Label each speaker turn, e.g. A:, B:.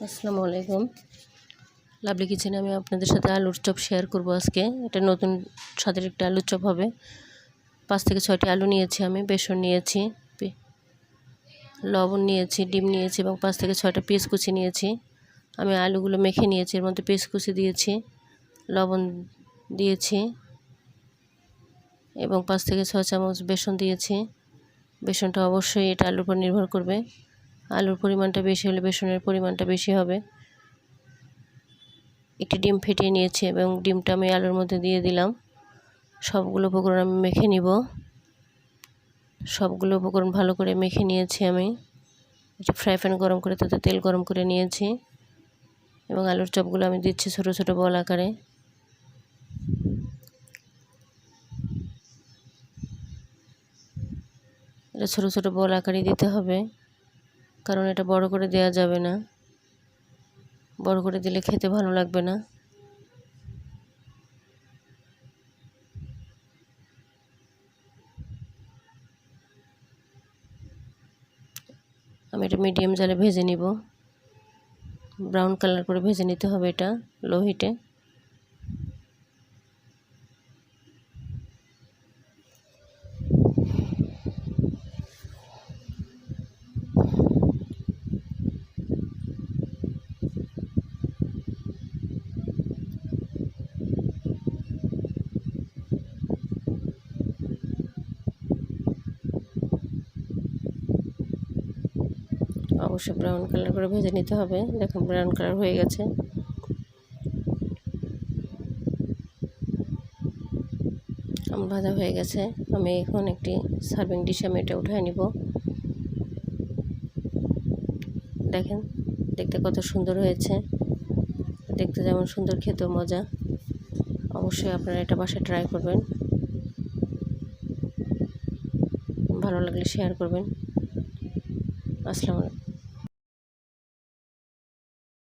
A: আসসালামু আলাইকুম। লাভলি কিচেনে আমি আপনাদের সাথে আলুর চপ শেয়ার করব আজকে। এটা নতুন স্বাদের একটা আলুর চপ হবে। 5 থেকে 6টি আলু নিয়েছি আমি, বেসন নিয়েছি, লবণ নিয়েছি, ডিম নিয়েছি এবং 5 থেকে 6টা পেঁয়াজ কুচি নিয়েছি। আমি আলুগুলো মেখে নিয়েছি, এর মধ্যে পেঁয়াজ কুচি দিয়েছি, লবণ দিয়েছি এবং 5 থেকে 6 চামচ বেসন দিয়েছি। বেসনটা অবশ্যই এটা আলুর উপর নির্ভর করবে। আলুর পরিমাণটা বেশি হলে বেসনের পরিমাণটা বেশি হবে। একটি ডিম ফেটিয়ে নিয়েছি এবং ডিমটা আমি আলুর মধ্যে দিয়ে দিলাম। সবগুলো উপকরণ আমি মেখে নিব। সবগুলো উপকরণ ভালো করে মেখে নিয়েছি আমি। একটি ফ্রাই প্যান গরম করে তাতে তেল গরম করে নিয়েছি এবং আলুর চপগুলো আমি দিচ্ছি ছোট ছোট বল আকারে। এটা ছোট ছোট বল আকারে দিতে হবে, কারণ এটা বড় করে দেওয়া যাবে না। বড় করে দিলে খেতে ভালো লাগবে না। আমি এটা মিডিয়াম জালে ভেজে নিব। ব্রাউন কালার করে ভেজে নিতে হবে এটা লো হিটে। অবশ্যই ব্রাউন কালার করে ভেজে নিতে হবে। দেখুন ব্রাউন কালার হয়ে গেছে। আমার ভাজা হয়ে গেছে। আমি এখন একটি সার্ভিং ডিশে আমি এটা উঠায় নিব। দেখেন দেখতে কত সুন্দর হয়েছে। দেখতে যেমন সুন্দর, খেতেও মজা। অবশ্যই আপনারা এটা বাসায় ট্রাই করবেন। ভালো লাগলে শেয়ার করবেন। আসসালামু আলাইকুম।